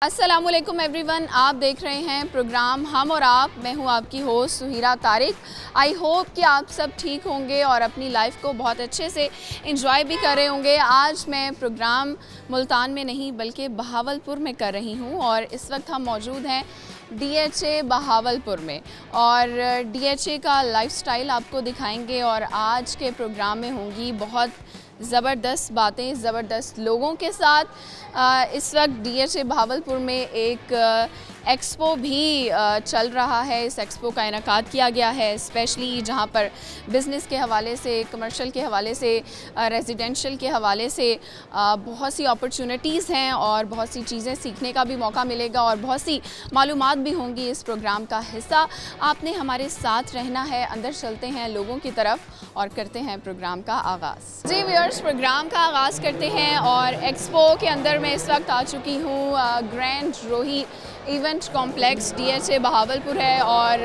अस्सलामुअलैकुम एवरीवन, आप देख रहे हैं प्रोग्राम हम और आप। मैं हूं आपकी होस्ट सुहीरा तारिक। आई होप कि आप सब ठीक होंगे और अपनी लाइफ को बहुत अच्छे से एंजॉय भी कर रहे होंगे। आज मैं प्रोग्राम मुल्तान में नहीं बल्कि बहावलपुर में कर रही हूं और इस वक्त हम मौजूद हैं DHA बहावलपुर में और DHA का लाइफस्टाइल आपको दिखाएंगे और आज के प्रोग्राम में होंगी बहुत ज़बरदस्त बातें ज़बरदस्त लोगों के साथ। इस वक्त DHA बहावलपुर में एक एक्सपो भी चल रहा है। इस एक्सपो का इनेकाद किया गया है स्पेशली जहां पर बिज़नेस के हवाले से, कमर्शियल के हवाले से, रेजिडेंशियल के हवाले से बहुत सी अपॉर्चुनिटीज़ हैं और बहुत सी चीज़ें सीखने का भी मौका मिलेगा और बहुत सी मालूमात भी होंगी इस प्रोग्राम का हिस्सा। आपने हमारे साथ रहना है। अंदर चलते हैं लोगों की तरफ और करते हैं प्रोग्राम का आगाज़। जी व्यूअर्स, प्रोग्राम का आगाज़ करते हैं और एक्सपो के अंदर मैं इस वक्त आ चुकी हूँ। ग्रैंड रोही इवेंट कॉम्प्लेक्स DHA बहावलपुर है और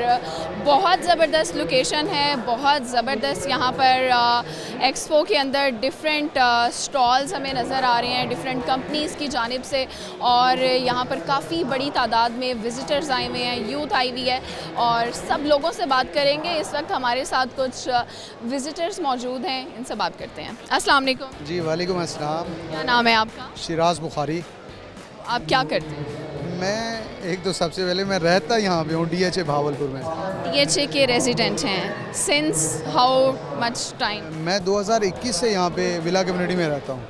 बहुत ज़बरदस्त लोकेशन है, बहुत ज़बरदस्त। यहाँ पर एक्सपो के अंदर डिफरेंट स्टॉल्स हमें नज़र आ रहे हैं डिफरेंट कंपनीज़ की जानिब से और यहाँ पर काफ़ी बड़ी तादाद में विज़िटर्स आए हुए हैं, यूथ आई हुई है और सब लोगों से बात करेंगे। इस वक्त हमारे साथ कुछ विज़िटर्स मौजूद हैं, इनसे बात करते हैं। अस्सलाम वालेकुम। जी वालेकुम अस्सलाम। क्या नाम है आपका? शिराज बुखारी। आप क्या करते हैं? मैं एक तो सबसे पहले मैं रहता यहाँ पे हूँ DHA बहावलपुर में। DHA के रेजिडेंट हैं। Since how much time? मैं 2021 से यहाँ पे विला कम्युनिटी में रहता हूँ।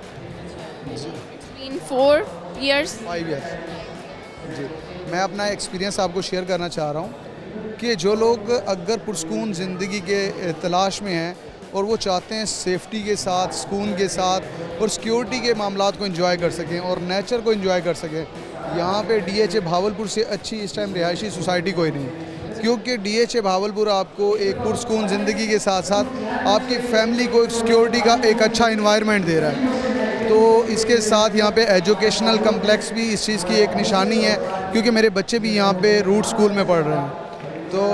Been 4 years। 5 ईयर्स। जी, मैं अपना एक्सपीरियंस आपको शेयर करना चाह रहा हूँ कि जो लोग अगर पुरसकून ज़िंदगी के तलाश में हैं और वो चाहते हैं सेफ्टी के साथ, सुकून के साथ और सिक्योरिटी के मामलात को एंजॉय कर सकें और नेचर को एंजॉय कर सकें, यहाँ पे DHA बहावलपुर से अच्छी इस टाइम रिहायशी सोसाइटी कोई नहीं। क्योंकि DHA बहावलपुर आपको एक पुरसकून ज़िंदगी के साथ साथ आपकी फैमिली को सिक्योरिटी का एक अच्छा इन्वायरमेंट दे रहा है। तो इसके साथ यहाँ पे एजुकेशनल कम्प्लेक्स भी इस चीज़ की एक निशानी है, क्योंकि मेरे बच्चे भी यहाँ पे रूट स्कूल में पढ़ रहे हैं। तो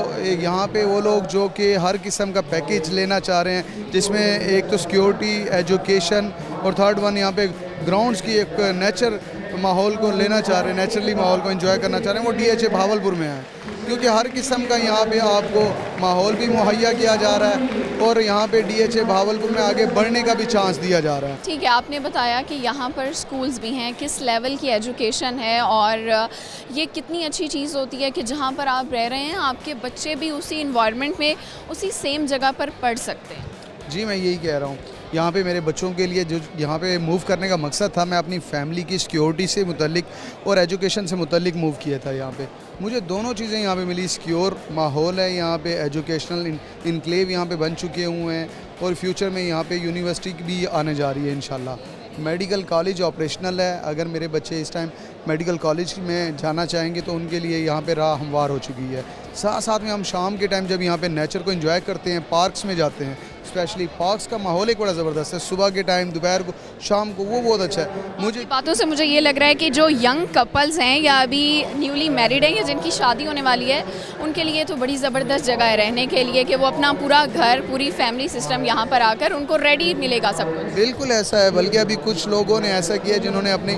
यहाँ पे वो लोग जो कि हर किस्म का पैकेज लेना चाह रहे हैं, जिसमें एक तो सिक्योरिटी, एजुकेशन और थर्ड वन यहाँ पे ग्राउंड्स की एक नेचर माहौल को लेना चाह रहे हैं, नेचुरली माहौल को एंजॉय करना चाह रहे हैं, वो DHA बहावलपुर में है। क्योंकि हर किस्म का यहाँ पे आपको माहौल भी मुहैया किया जा रहा है और यहाँ पे DHA बहावलपुर में आगे बढ़ने का भी चांस दिया जा रहा है। ठीक है, आपने बताया कि यहाँ पर स्कूल्स भी हैं, किस लेवल की एजुकेशन है और ये कितनी अच्छी चीज़ होती है कि जहाँ पर आप रह रहे हैं आपके बच्चे भी उसी इन्वायरमेंट में उसी सेम जगह पर पढ़ सकते हैं। जी, मैं यही कह रहा हूँ। यहाँ पे मेरे बच्चों के लिए जो यहाँ पे मूव करने का मकसद था, मैं अपनी फैमिली की सिक्योरिटी से मुतल्लिक और एजुकेशन से मुतल्लिक मूव किया था। यहाँ पे मुझे दोनों चीज़ें यहाँ पे मिली। सिक्योर माहौल है यहाँ पे, एजुकेशनल इनक्लेव यहाँ पे बन चुके हुए हैं और फ्यूचर में यहाँ पे यूनिवर्सिटी भी आने जा रही है इंशाल्लाह। मेडिकल कॉलेज ऑपरेशनल है। अगर मेरे बच्चे इस टाइम मेडिकल कॉलेज में जाना चाहेंगे तो उनके लिए यहाँ पे राह हमवार हो चुकी है। साथ साथ में हम शाम के टाइम जब यहाँ पे नेचर को एंजॉय करते हैं, पार्क्स में जाते हैं, स्पेशली पार्क्स का माहौल एक बड़ा ज़बरदस्त है। सुबह के टाइम, दोपहर को, शाम को, वो बहुत अच्छा है। मुझे बातों से मुझे ये लग रहा है कि जो यंग कपल्स हैं या अभी न्यूली मैरिड हैं या जिनकी शादी होने वाली है, उनके लिए तो बड़ी ज़बरदस्त जगह है रहने के लिए कि वो अपना पूरा घर, पूरी फैमिली सिस्टम यहाँ पर आकर उनको रेडी मिलेगा सब कुछ। बिल्कुल ऐसा है। बल्कि अभी कुछ लोगों ने ऐसा किया जिन्होंने अपनी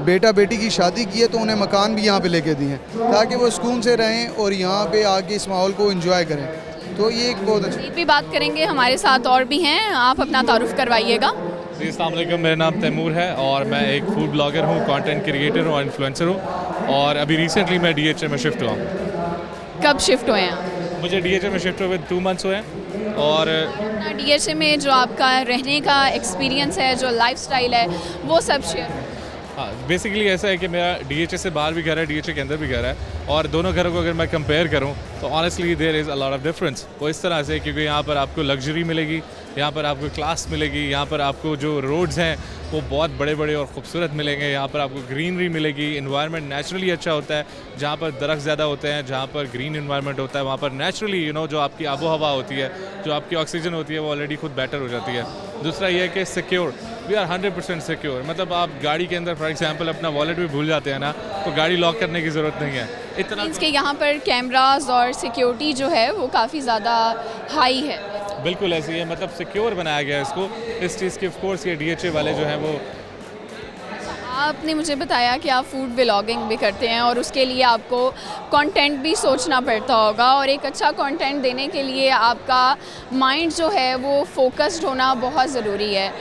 बेटा बेटी की शादी की है तो उन्हें मकान भी यहाँ पे लेके दिए हैं ताकि वो सुकून से रहें और यहाँ पे आके इस माहौल को एंजॉय करें। तो ये एक बहुत अच्छा। भी बात करेंगे, हमारे साथ और भी हैं, आप अपना तारुफ करवाइएगा। जी, अस्सलाम वालेकुम। मेरा नाम तैमूर है और मैं एक फूड ब्लॉगर हूँ, कंटेंट क्रिएटर हूँ और इन्फ्लुएंसर हूँ और अभी रिसेंटली मैं DHA में शिफ्ट हुआ हूँ। कब शिफ्ट हुए हैं? मुझे DHA में शिफ्ट हुए 2 मंथ्स हुए हैं और DHA में जो आपका रहने का एक्सपीरियंस है, जो लाइफस्टाइल है, वो सब शेयर। हाँ, बेसिकली ऐसा है कि मेरा DHA से बाहर भी घर है, DHA के अंदर भी घर है और दोनों घरों को अगर मैं कंपेयर करूँ तो honestly there is a lot of difference. वो इस तरह से क्योंकि यहाँ पर आपको लग्जरी मिलेगी, यहाँ पर आपको क्लास मिलेगी, यहाँ पर आपको जो रोड्स हैं वो बहुत बड़े बड़े और ख़ूबसूरत मिलेंगे, यहाँ पर आपको ग्रीनरी मिलेगी, इन्वायरमेंट नेचुरली अच्छा होता है। जहाँ पर दरख्त ज़्यादा होते हैं, जहाँ पर ग्रीन इन्वायरमेंट होता है, वहाँ पर नेचुरली जो आपकी आबो हवा होती है, जो आपकी ऑक्सीजन होती है, वो ऑलरेडी खुद बेटर हो जाती है। दूसरा ये है कि सिक्योर, वी आर 100% सिक्योर। मतलब आप गाड़ी के अंदर फॉर एग्जांपल अपना वॉलेट भी भूल जाते हैं ना, तो गाड़ी लॉक करने की ज़रूरत नहीं है। इतना इसके यहाँ पर कैमरास और सिक्योरिटी जो है वो काफ़ी ज़्यादा हाई है। बिल्कुल ऐसी है, मतलब सिक्योर बनाया गया है इसको। इस चीज़ की ऑफ कोर्स ये DHA वाले जो हैं वो आपने मुझे बताया कि आप फूड व्लॉगिंग भी करते हैं और उसके लिए आपको कंटेंट भी सोचना पड़ता होगा, और एक अच्छा कंटेंट देने के लिए आपका माइंड जो है वो फोकस्ड होना बहुत ज़रूरी है।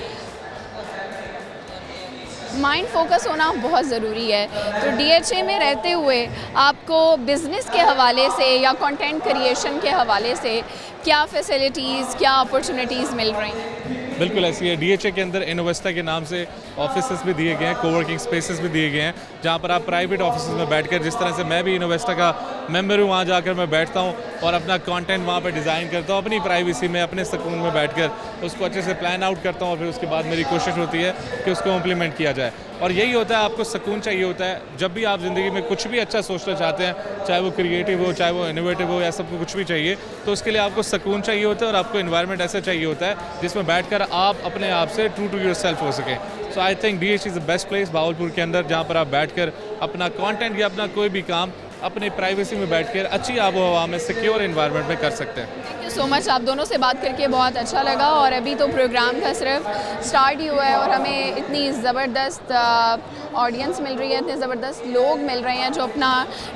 माइंड फोकस होना बहुत ज़रूरी है। तो DHA में रहते हुए आपको बिज़नेस के हवाले से या कंटेंट क्रिएशन के हवाले से क्या फैसिलिटीज़, क्या अपॉर्चुनिटीज़ मिल रही हैं? बिल्कुल ऐसी है। DHA के अंदर इनोवेस्टा के नाम से ऑफिसेस भी दिए गए हैं, कोवर्किंग स्पेसेस भी दिए गए हैं, जहाँ पर आप प्राइवेट ऑफिसेस में बैठकर, जिस तरह से मैं भी इनोवेस्टा का मेंबर हूँ, वहाँ जाकर मैं बैठता हूँ और अपना कंटेंट वहाँ पर डिज़ाइन करता हूँ अपनी प्राइवेसी में, अपने सुकून में बैठकर उसको अच्छे से प्लान आउट करता हूँ, और फिर उसके बाद मेरी कोशिश होती है कि उसको इम्प्लीमेंट किया जाए। और यही होता है, आपको सुकून चाहिए होता है जब भी आप ज़िंदगी में कुछ भी अच्छा सोचना चाहते हैं, चाहे वो क्रिएटिव हो, चाहे वो इनोवेटिव हो, या सबको कुछ भी चाहिए, तो उसके लिए आपको सुकून चाहिए होता है और आपको इन्वायरमेंट ऐसा चाहिए होता है जिसमें बैठकर आप अपने आप से ट्रू टू योरसेल्फ हो सके। So I think DHA is the best place Bahawalpur के अंदर, जहाँ पर आप बैठकर अपना कंटेंट या अपना कोई भी काम अपने प्राइवेसी में बैठकर अच्छी आबो हवा में सिक्योर एनवायरनमेंट में कर सकते हैं। थैंक यू सो मच, आप दोनों से बात करके बहुत अच्छा लगा। और अभी तो प्रोग्राम का सिर्फ स्टार्ट ही हुआ है और हमें इतनी ज़बरदस्त ऑडियंस मिल रही है, इतने ज़बरदस्त लोग मिल रहे हैं जो अपना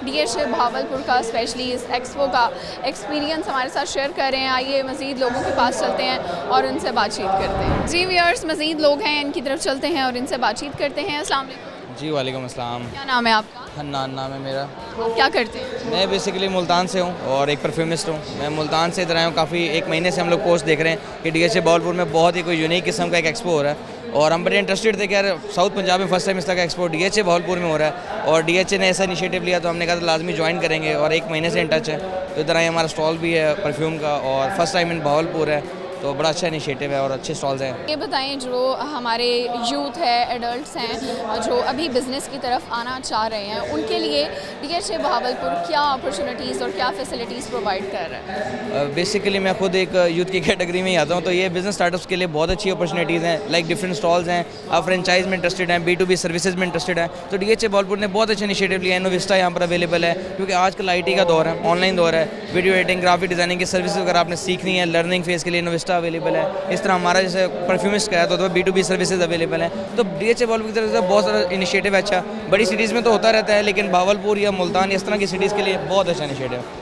DHA भावलपुर का स्पेशली इस एक्सपो का एक्सपीरियंस हमारे साथ शेयर कर रहे हैं। आइए मज़ीद लोगों के पास चलते हैं और उनसे बातचीत करते हैं। जी व्यूअर्स, मज़ीद लोग हैं, इनकी तरफ चलते हैं और इनसे बातचीत करते हैं। अस्सलाम वालेकुम। जी वालेकुम अस्सलाम। क्या नाम है आपका? हन्नान नाम है मेरा। आप क्या करते हैं? मैं बेसिकली मुल्तान से हूँ और एक परफ्यूमिस्ट हूँ। मैं मुल्तान से इधर आया हूँ, काफ़ी एक महीने से हम लोग पोस्ट देख रहे हैं कि DHA भावलपुर में बहुत ही कोई यूनिक किस्म का एक एक्सपो हो रहा है, और हम बड़े इंटरेस्टेड थे कि यार साउथ पंजाब में फर्स्ट टाइम इस तरह का एक्सपो DHA भावलपुर में हो रहा है, और DHA ने ऐसा इनिशिएटिव लिया तो हमने कहा था लाजमी ज्वाइन करेंगे, और एक महीने से इन टच है। तो इधर आए, हमारा स्टॉल भी है परफ्यूम का और फर्स्ट टाइम इन भावलपुर है, तो बड़ा अच्छा इनिशिएटिव है और अच्छे स्टॉल्स हैं। ये बताएं, जो हमारे यूथ है, एडल्ट्स हैं, जो अभी बिज़नेस की तरफ आना चाह रहे हैं, उनके लिए DHA भावलपुर क्या अपॉर्चुनिटीज़ और क्या फैसिलिटीज़ प्रोवाइड कर रहा है? बेसिकली मैं खुद एक यूथ की कैटेगरी में ही आता हूँ, तो ये बिज़नेस स्टार्टअप्स के लिए बहुत अच्छी अपॉर्चुनिटीज़ हैं। लाइक डिफरेंट स्टॉल्स हैं, आप फ्रेंचाइज में इंटरेस्टेड हैं, B2B सर्विसेज में इंटरेस्टेड हैं, तो DHA भावलपुर ने बहुत अच्छा इनिशिएटिव लिया है। इनोवेस्टा यहाँ पर अवेलेबल है, क्योंकि आजकल IT का दौर है, ऑनलाइन दौर है, वीडियो एडिटिंग, ग्राफिक डिज़ाइनिंग की सर्विस अगर आपने सीखनी है, लर्निंग फेज़ के लिए इनोवेस्टा अवेलेबल है। इस तरह हमारा जैसे परफ्यूमिस्ट का है तो B2B सर्विसेज अवेलेबल हैं। तो DHA भावलपुर की तरफ से बहुत सारा इनिशिएटिव है अच्छा। बड़ी सिटीज़ में तो होता रहता है, लेकिन भावलपुर या मुल्तान इस तरह की सिटीज़ के लिए बहुत अच्छा इनिशिएटिव है।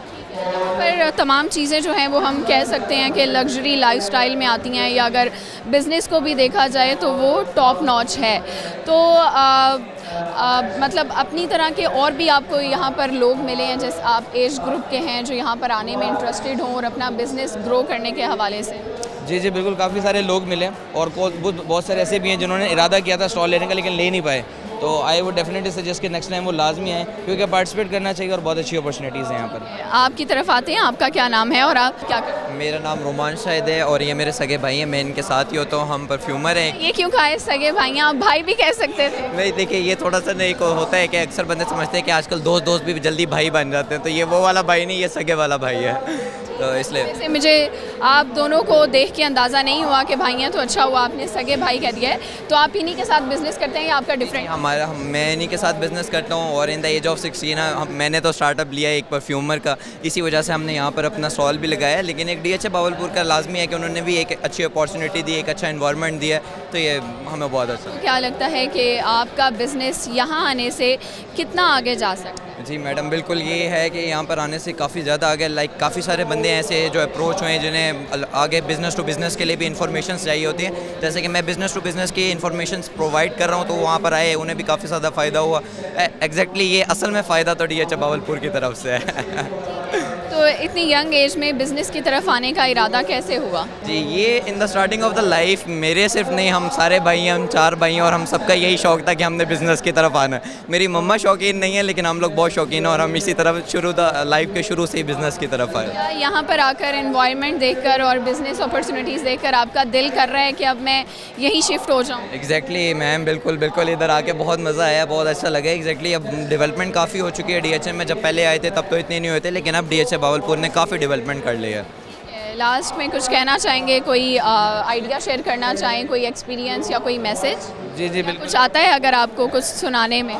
पर तमाम चीज़ें जो हैं वो हम कह सकते हैं कि लग्जरी लाइफस्टाइल में आती हैं, या अगर बिज़नेस को भी देखा जाए तो वो टॉप नॉच है। तो मतलब अपनी तरह के और भी आपको यहाँ पर लोग मिले हैं, जैसे आप एज ग्रुप के हैं जो यहाँ पर आने में इंटरेस्टेड हों और अपना बिज़नेस ग्रो करने के हवाले से? जी जी बिल्कुल, काफ़ी सारे लोग मिले, और बहुत सारे ऐसे भी हैं जिन्होंने इरादा किया था स्टॉल लेने का लेकिन ले नहीं पाए। तो आई वुड डेफिनेटली सजेस्ट कि नेक्स्ट टाइम वो लाजमी आए, क्योंकि पार्टिसिपेट करना चाहिए और बहुत अच्छी अपॉर्चुनिटीज़ हैं यहाँ पर। आपकी तरफ आते हैं, आपका क्या नाम है और आप क्या करते हैं? मेरा नाम रोमान शाहिद है और ये मेरे सगे भाई हैं, मैं इनके साथ ही होता हूँ, हम परफ्यूमर हैं। ये क्यों कहा सगे भाई हैं? आप भाई भी कह सकते थे। भाई देखिए, ये थोड़ा सा नहीं को होता है कि अक्सर बंदे समझते हैं कि आजकल दोस्त भी जल्दी भाई बन जाते हैं, तो ये वो वाला भाई नहीं, ये सगे वाला भाई है, तो इसलिए। वैसे मुझे आप दोनों को देख के अंदाज़ा नहीं हुआ कि भाई हैं, तो अच्छा हुआ आपने सगे भाई कह दिया है। तो आप इन्हीं के साथ बिज़नेस करते हैं या आपका डिफरेंट? मैं इन्हीं के साथ बिज़नेस करता हूँ, और इन द एज ऑफ 16 मैंने तो स्टार्टअप लिया है एक परफ्यूमर का, इसी वजह से हमने यहाँ पर अपना स्टॉल भी लगाया है। लेकिन एक DHA भावलपुर का लाजमी है कि उन्होंने भी एक अच्छी अपॉर्चुनिटी दी, एक अच्छा इन्वायरमेंट दिया, तो ये हमें बहुत अच्छा। क्या लगता है कि आपका बिज़नेस यहाँ आने से कितना आगे जा सकता है? जी मैडम, बिल्कुल ये है कि यहाँ पर आने से काफ़ी ज़्यादा आगे, लाइक काफ़ी सारे बंदे ऐसे जो अप्रोच हुए हैं जिन्हें आगे बिज़नेस टू बिज़नेस के लिए भी इन्फॉर्मेशन चाहिए होती है। जैसे कि मैं बिज़नेस टू बिज़नेस की इन्फॉर्मेशन प्रोवाइड कर रहा हूँ, तो वहाँ पर आए, उन्हें भी काफ़ी ज़्यादा फ़ायदा हुआ। एग्जैक्टली ये असल में फ़ायदा तो DHA भावलपुर की तरफ से है। तो इतनी यंग एज में बिज़नेस की तरफ आने का इरादा कैसे हुआ? जी, ये in the starting of the life मेरे सिर्फ नहीं, हम सारे भाई हैं, हम 4 भाई हैं, और हम सबका यही शौक था कि हमने बिज़नेस की तरफ आना है। मेरी मम्मा शौकीन नहीं है, लेकिन हम लोग बहुत शौकीन हैं, और हम इसी तरफ लाइफ के शुरू से ही बिज़नेस की तरफ आए। यहाँ पर आकर एनवायरनमेंट देखकर और बिज़नेस अपॉर्चुनिटीज़ देखकर आपका दिल कर रहा है कि अब मैं यहीं शिफ्ट हो जाऊँ? एग्जैक्टली मैम, बिल्कुल बिल्कुल, इधर आके बहुत मज़ा आया, बहुत अच्छा लगा। एग्जैक्टली अब डेवलपमेंट काफ़ी हो चुकी है DHA में। जब पहले आए थे तब तो इतने नहीं होते, लेकिन अब DHA भावलपुर ने काफ़ी डेवलपमेंट कर लिया। लास्ट में कुछ कहना चाहेंगे, कोई आइडिया शेयर करना चाहें, कोई एक्सपीरियंस या कोई मैसेज? जी जी बिल्कुल। कुछ आता है अगर आपको कुछ सुनाने में?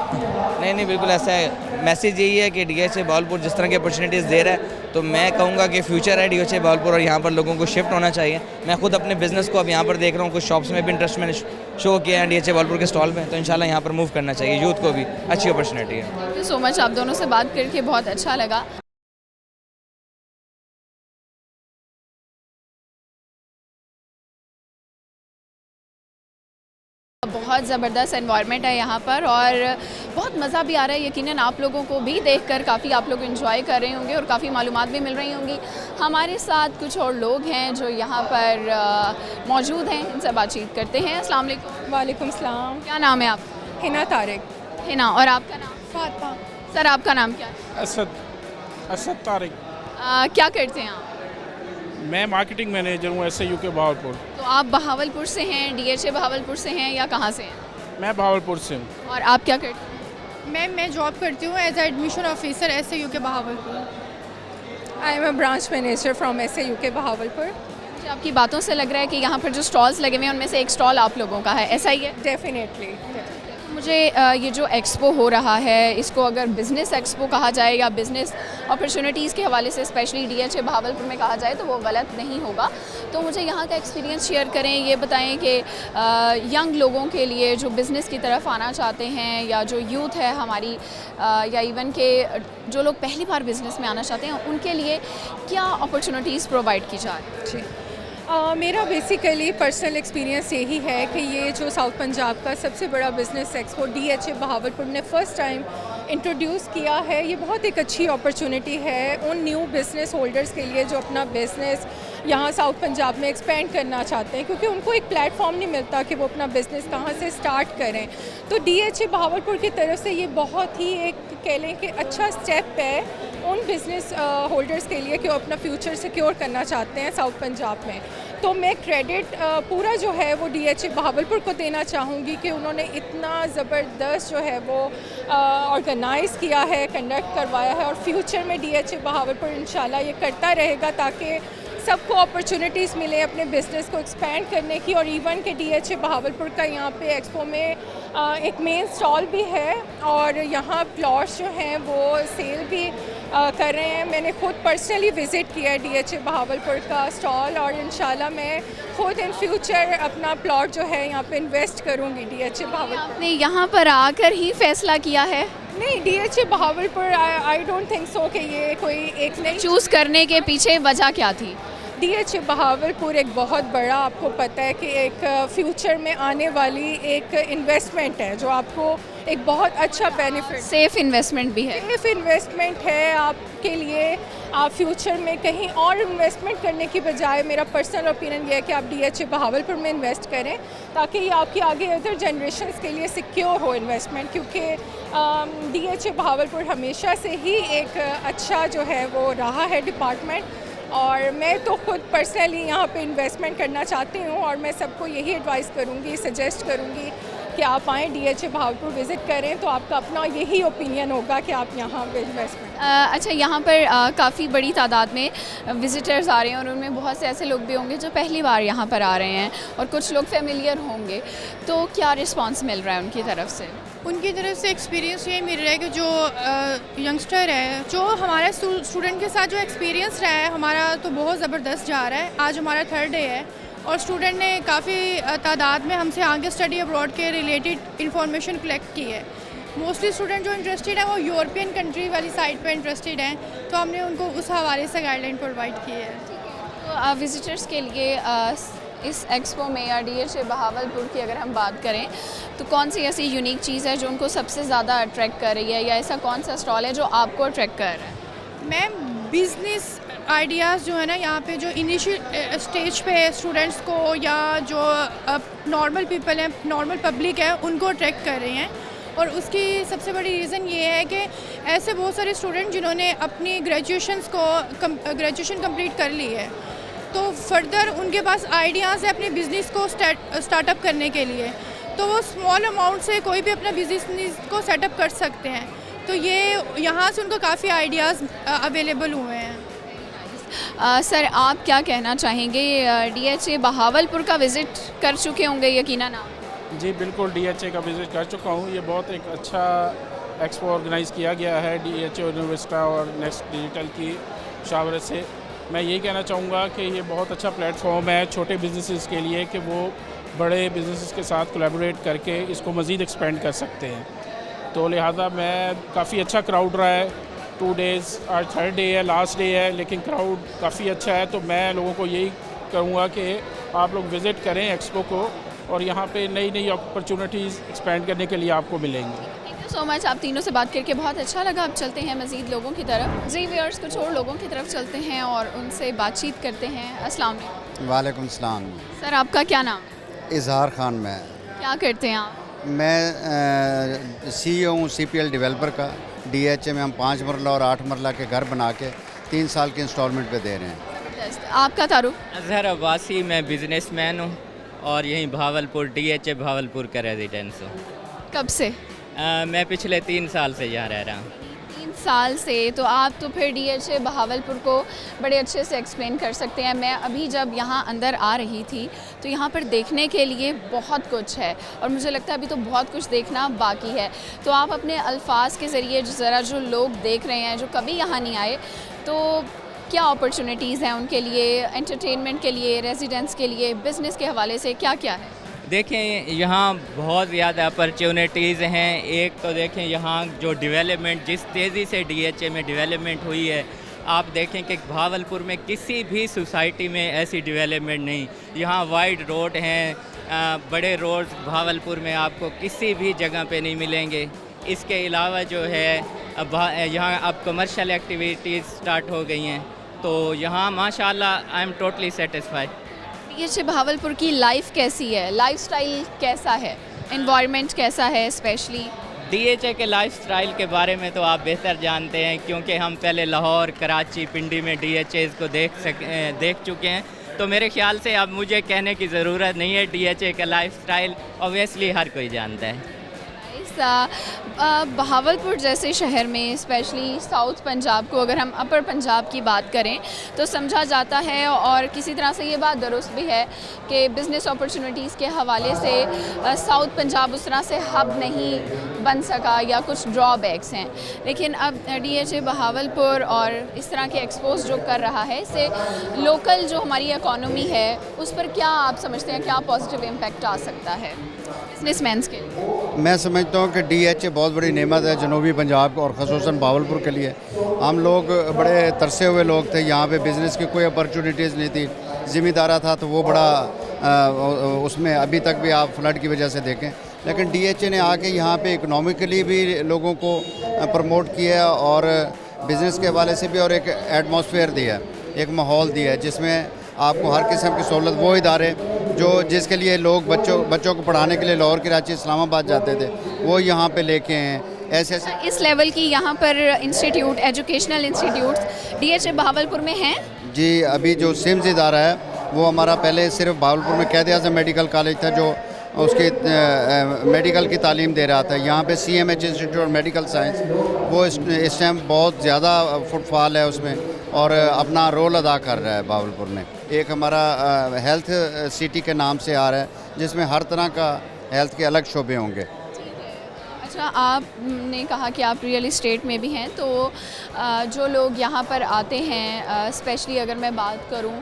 नहीं बिल्कुल ऐसा है, मैसेज यही है कि DHA बहावलपुर जिस तरह की अपॉर्चुनिटीज़ दे रहा है, तो मैं कहूँगा कि फ्यूचर है DHA बहावलपुर और यहाँ पर लोगों को शिफ्ट होना चाहिए। मैं खुद अपने बिज़नेस को अब यहाँ पर देख रहा हूँ, कुछ शॉप्स में भी इंटरेस्ट मैंने शो किया है DHA बहावलपुर के स्टॉल में, तो इंशाल्लाह यहाँ पर मूव करना चाहिए। यूथ को भी अच्छी अपॉर्चुनिटी है। थैंक यू सो मच, आप दोनों से बात करके बहुत अच्छा लगा। बहुत ज़बरदस्त एनवायरनमेंट है यहाँ पर और बहुत मज़ा भी आ रहा है। यकीनन आप लोगों को भी देखकर काफ़ी आप लोग एंजॉय कर रहे होंगे और काफ़ी मालूमात भी मिल रही होंगी। हमारे साथ कुछ और लोग हैं जो यहाँ पर मौजूद हैं, इनसे बातचीत करते हैं। अस्सलाम वालेकुम। वालेकुम सलाम। क्या नाम है आपका? हिना तारिक। हिना, और आपका नाम? फातिमा। सर, आपका नाम क्या है? असद तारिक। क्या करते हैं आप? मैं मार्केटिंग मैनेजर हूँ SAU के बहावलपुर। तो आप बहावलपुर से हैं, DHA बहावलपुर से हैं या कहाँ से हैं? मैं बहावलपुर से हूँ। और आप क्या करते हैं? मैं जॉब करती हूँ एज एडमिशन ऑफिसर SAU के Bahawalpur. I am a branch manager from SAU के बहावलपुर। मुझे आपकी बातों से लग रहा है कि यहाँ पर जो स्टॉल्स लगे हुए हैं उनमें से एक स्टॉल आप लोगों का है, ऐसा ही है? डेफिनेटली। मुझे ये जो एक्सपो हो रहा है, इसको अगर बिज़नेस एक्सपो कहा जाए या बिज़नेस अपॉर्चुनिटीज़ के हवाले से स्पेशली DHA बहावलपुर में कहा जाए तो वो गलत नहीं होगा। तो मुझे यहाँ का एक्सपीरियंस शेयर करें, ये बताएं कि यंग लोगों के लिए जो बिज़नेस की तरफ आना चाहते हैं या जो यूथ है हमारी या इवन के जो लोग पहली बार बिज़नेस में आना चाहते हैं, उनके लिए क्या अपॉर्चुनिटीज़ प्रोवाइड की जा रही है? मेरा बेसिकली पर्सनल एक्सपीरियंस यही है कि ये जो साउथ पंजाब का सबसे बड़ा बिज़नेस एक्सपो DHA बहावलपुर ने फ़र्स्ट टाइम इंट्रोड्यूस किया है, ये बहुत एक अच्छी अपॉर्चुनिटी है उन न्यू बिज़नेस होल्डर्स के लिए जो अपना बिज़नेस यहाँ साउथ पंजाब में एक्सपेंड करना चाहते हैं, क्योंकि उनको एक प्लेटफॉर्म नहीं मिलता कि वो अपना बिज़नेस कहाँ से स्टार्ट करें। तो DHA बहावलपुर की तरफ से ये बहुत ही एक कह लें कि अच्छा स्टेप है उन बिज़नेस होल्डर्स के लिए कि वो अपना फ्यूचर सिक्योर करना चाहते हैं साउथ पंजाब में। तो मैं क्रेडिट पूरा जो है वो DHA बहावलपुर को देना चाहूँगी कि उन्होंने इतना ज़बरदस्त जो है वो ऑर्गेनाइज़ किया है, कंडक्ट करवाया है और फ्यूचर में DHA बहावलपुर इंशाल्लाह ये करता रहेगा ताकि सबको अपॉर्चुनिटीज़ मिले अपने बिज़नेस को एक्सपेंड करने की। और इवन के DHA बहावलपुर का यहाँ पे एक्सपो में एक मेन स्टॉल भी है और यहाँ प्लॉट्स जो हैं वो सेल भी कर रहे हैं। मैंने खुद पर्सनली विज़िट किया है DHA बहावलपुर का स्टॉल और इंशाल्लाह मैं खुद इन फ्यूचर अपना प्लॉट जो है यहाँ पे इन्वेस्ट करूँगी DHA बहावलपुर। आपने यहाँ पर आकर ही फैसला किया है? नहीं, DHA Bahawalpur I don't think so कि ये कोई एक नई चूज़ करने के पीछे वजह क्या थी? DHA बहावलपुर एक बहुत बड़ा, आपको पता है कि एक फ्यूचर में आने वाली एक इन्वेस्टमेंट है जो आपको एक बहुत अच्छा बेनिफिट, सेफ इन्वेस्टमेंट भी है। सेफ इन्वेस्टमेंट है आपके लिए। आप फ्यूचर में कहीं और इन्वेस्टमेंट करने की बजाय मेरा पर्सनल ओपिनियन ये है कि आप DHA बहावलपुर में इन्वेस्ट करें ताकि ये आपकी आगे अदर जनरेशन्स के लिए सिक्योर हो इन्वेस्टमेंट, क्योंकि DHA बहावलपुर हमेशा से ही एक अच्छा जो है वो रहा है डिपार्टमेंट और मैं तो खुद पर्सनली यहाँ पे इन्वेस्टमेंट करना चाहती हूँ और मैं सबको यही एडवाइस करूँगी, सजेस्ट करूँगी कि आप आएँ DHA बहावलपुर विज़िट करें तो आपका अपना यही ओपिनियन होगा कि आप यहाँ पे इन्वेस्टमेंट। अच्छा, यहाँ पर काफ़ी बड़ी तादाद में विज़िटर्स आ रहे हैं और उनमें बहुत से ऐसे लोग भी होंगे जो पहली बार यहाँ पर आ रहे हैं और कुछ लोग फेमिलियर होंगे, तो क्या रिस्पांस मिल रहा है उनकी तरफ से? उनकी तरफ से एक्सपीरियंस ये मिल रहा है कि जो यंगस्टर है, जो हमारा स्टूडेंट के साथ जो एक्सपीरियंस रहा है हमारा तो बहुत ज़बरदस्त जा रहा है। आज हमारा 3rd डे है और स्टूडेंट ने काफ़ी तादाद में हमसे आगे स्टडी अब्रॉड के रिलेटेड इंफॉर्मेशन कलेक्ट की है। मोस्टली स्टूडेंट जो इंटरेस्टेड है वो यूरोपियन कंट्री वाली साइड पे इंटरेस्टेड हैं, तो हमने उनको उस हवाले से गाइडलाइन प्रोवाइड की है। तो विज़िटर्स के लिए इस एक्सपो में या DHA बहावलपुर की अगर हम बात करें तो कौन सी ऐसी यूनिक चीज़ है जो उनको सबसे ज़्यादा अट्रैक्ट कर रही है या ऐसा कौन सा स्टॉल है जो आपको अट्रैक्ट कर रहा है? मैम, बिज़नेस आइडियाज़ जो है ना यहाँ पे जो इनिशियल स्टेज पे स्टूडेंट्स को या जो नॉर्मल पीपल हैं, नॉर्मल पब्लिक है, उनको अट्रैक्ट कर रही हैं। और उसकी सबसे बड़ी रीज़न ये है कि ऐसे बहुत सारे स्टूडेंट जिन्होंने अपनी ग्रेजुएशन कंप्लीट कर ली है तो फर्दर उनके पास आइडियाज़ है अपने बिज़नेस को स्टार्टअप करने के लिए, तो वो स्मॉल अमाउंट से कोई भी अपना बिज़नेस को सेटअप कर सकते हैं। तो ये यहाँ से उनको काफ़ी आइडियाज़ अवेलेबल हुए हैं। सर, आप क्या कहना चाहेंगे? DHA बहावलपुर का विज़िट कर चुके होंगे यकीनन आप? जी बिल्कुल, DHA का विज़िट कर चुका हूँ। ये बहुत एक अच्छा एक्सपो ऑर्गेनाइज़ किया गया है DHA इनोविस्टा और नेक्स्ट डिजिटल की मुशावरत से। मैं यही कहना चाहूँगा कि ये बहुत अच्छा प्लेटफॉर्म है छोटे बिजनेसेस के लिए कि वो बड़े बिजनेसेस के साथ कोलैबोरेट करके इसको मज़ीद एक्सपेंड कर सकते हैं। तो लिहाजा मैं काफ़ी अच्छा क्राउड रहा है 2 डेज़, आज 3rd डे है, लास्ट डे है, लेकिन क्राउड काफ़ी अच्छा है। तो मैं लोगों को यही कहूँगा कि आप लोग विज़िट करें एक्सपो को और यहाँ पे नई नई अपॉर्चुनिटीज़ एक्सपेंड करने के लिए आपको मिलेंगी। थैंक यू सो मच, आप तीनों से बात करके बहुत अच्छा लगा। अब चलते हैं मज़ीद लोगों की तरफ। जी व्यूअर्स, कुछ और लोगों की तरफ चलते हैं और उनसे बातचीत करते हैं। अस्सलाम वालेकुम। वालेकुम सलाम। सर, आपका क्या नाम है? इजहार खान मैं। क्या करते हैं आप? मैं CEO हूँ CPL डेवलपर का। DHA में हम 5 मरला और 8 मरला के घर बना के 3 साल के इंस्टॉलमेंट पे दे रहे हैं। ज़बरदस्त। आपका तारुफ? अजहर अब्बासी, मैं बिजनेसमैन हूँ और यहीं भावलपुर DHA भावलपुर का रेजिडेंस हूँ। कब से? मैं पिछले 3 साल से यहाँ रह रहा हूँ। 3 साल से? तो आप तो फिर DHA बहावलपुर को बड़े अच्छे से एक्सप्लेन कर सकते हैं। मैं अभी जब यहाँ अंदर आ रही थी तो यहाँ पर देखने के लिए बहुत कुछ है और मुझे लगता है अभी तो बहुत कुछ देखना बाकी है। तो आप अपने अल्फाज के ज़रिए ज़रा जो लोग देख रहे हैं जो कभी यहाँ नहीं आए, तो क्या अपॉर्चुनिटीज़ हैं उनके लिए, एंटरटेनमेंट के लिए, रेजिडेंस के लिए, बिज़नेस के हवाले से क्या क्या है? देखें, यहाँ बहुत ज़्यादा अपॉर्चुनिटीज़ हैं। एक तो देखें यहाँ जो डेवलपमेंट, जिस तेज़ी से DHA में डेवलपमेंट हुई है, आप देखें कि भावलपुर में किसी भी सोसाइटी में ऐसी डेवलपमेंट नहीं। यहाँ वाइड रोड हैं, बड़े रोड भावलपुर में आपको किसी भी जगह पे नहीं मिलेंगे। इसके अलावा जो है अब यहाँ अब कमर्शियल एक्टिविटीज़ स्टार्ट हो गई हैं, तो यहाँ माशाल्लाह I am totally satisfied. DHA Bahawalpur की लाइफ कैसी है, लाइफस्टाइल कैसा है, एनवायरनमेंट कैसा है? स्पेशली DHA के लाइफस्टाइल के बारे में तो आप बेहतर जानते हैं, क्योंकि हम पहले लाहौर, कराची, पिंडी में DHA को देख चुके हैं। तो मेरे ख्याल से अब मुझे कहने की ज़रूरत नहीं है। DHA का लाइफस्टाइल ऑब्वियसली हर कोई जानता है। बहावलपुर जैसे शहर में, स्पेशली साउथ पंजाब को, अगर हम अपर पंजाब की बात करें तो समझा जाता है, और किसी तरह से ये बात दुरुस्त भी है कि बिज़नेस अपॉर्चुनिटीज़ के हवाले से साउथ पंजाब उस तरह से हब नहीं बन सका या कुछ ड्रॉबैक्स हैं। लेकिन अब DHA बहावलपुर और इस तरह के एक्सपोज जो कर रहा है, इससे लोकल जो हमारी इकॉनमी है उस पर क्या आप समझते हैं, क्या पॉजिटिव इम्पैक्ट आ सकता है बिजनेसमैन के लिए? मैं समझता हूँ कि DHA बहुत बड़ी नेमत है जनूबी पंजाब और ख़ुसूसन भावलपुर के लिए। हम लोग बड़े तरसे हुए लोग थे, यहाँ पे बिज़नेस की कोई अपॉर्चुनिटीज़ नहीं थी। ज़िम्मेदारा था तो वो बड़ा उसमें अभी तक भी आप फ्लड की वजह से देखें, लेकिन DHA ने आके यहाँ पे इकोनॉमिकली भी लोगों को प्रमोट किया और बिज़नेस के हवाले से भी, और एक एटमॉस्फेयर दिया, एक माहौल दिया जिसमें आपको हर किस्म की सहूलत, वो इदारे जो जिसके लिए लोग बच्चों को पढ़ाने के लिए लाहौर, कराची, इस्लामाबाद जाते थे, वो यहाँ पे लेके हैं। ऐसे इस लेवल की यहाँ पर institute, educational institutes DHA Bahawalpur में हैं? जी, अभी जो सिम्स इदारा है वो हमारा पहले सिर्फ भावलपुर में कैद-ए-आज़म मेडिकल कॉलेज था जो उसकी मेडिकल की तालीम दे रहा था। यहाँ पे CMH इंस्टीट्यूट मेडिकल साइंस, वो इस टाइम बहुत ज़्यादा फुटफॉल है उसमें और अपना रोल अदा कर रहा है भावलपुर में। एक हमारा हेल्थ सिटी के नाम से आ रहा है जिसमें हर तरह का हेल्थ के अलग शोबे होंगे। अच्छा, आपने कहा कि आप रियल इस्टेट में भी हैं, तो जो लोग यहाँ पर आते हैं, स्पेशली अगर मैं बात करूँ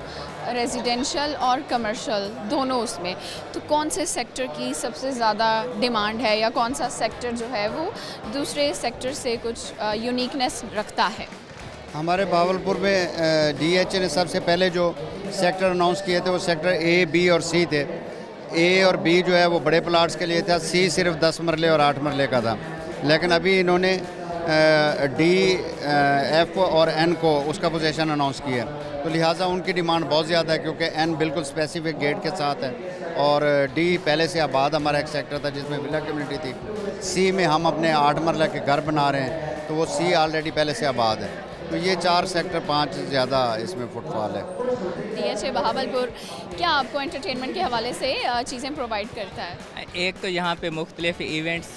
रेजिडेंशियल और कमर्शियल दोनों, उसमें तो कौन से सेक्टर की सबसे ज़्यादा डिमांड है या कौन सा सेक्टर जो है वो दूसरे सेक्टर से कुछ यूनिकनेस रखता है? हमारे भावलपुर में DHA ने सबसे पहले जो सेक्टर अनाउंस किए थे वो सेक्टर A, B और C थे। A और B जो है वो बड़े प्लाट्स के लिए था, C सिर्फ 10 मरले और 8 मरले का था। लेकिन अभी इन्होंने D, F और N को उसका पोजीशन अनाउंस किया, तो लिहाजा उनकी डिमांड बहुत ज़्यादा है क्योंकि N बिल्कुल स्पेसिफिक गेट के साथ है और D पहले से आबाद हमारा एक सेक्टर था जिसमें विला कम्युनिटी थी। C में हम अपने 8 मरला के घर बना रहे हैं, तो वो C ऑलरेडी पहले से आबाद है। तो ये 4 सेक्टर 5 ज़्यादा इसमें फुटफॉल है। DHA बहावलपुर क्या आपको एंटरटेनमेंट के हवाले से चीज़ें प्रोवाइड करता है? एक तो यहाँ पे मुख्तलिफ इवेंट्स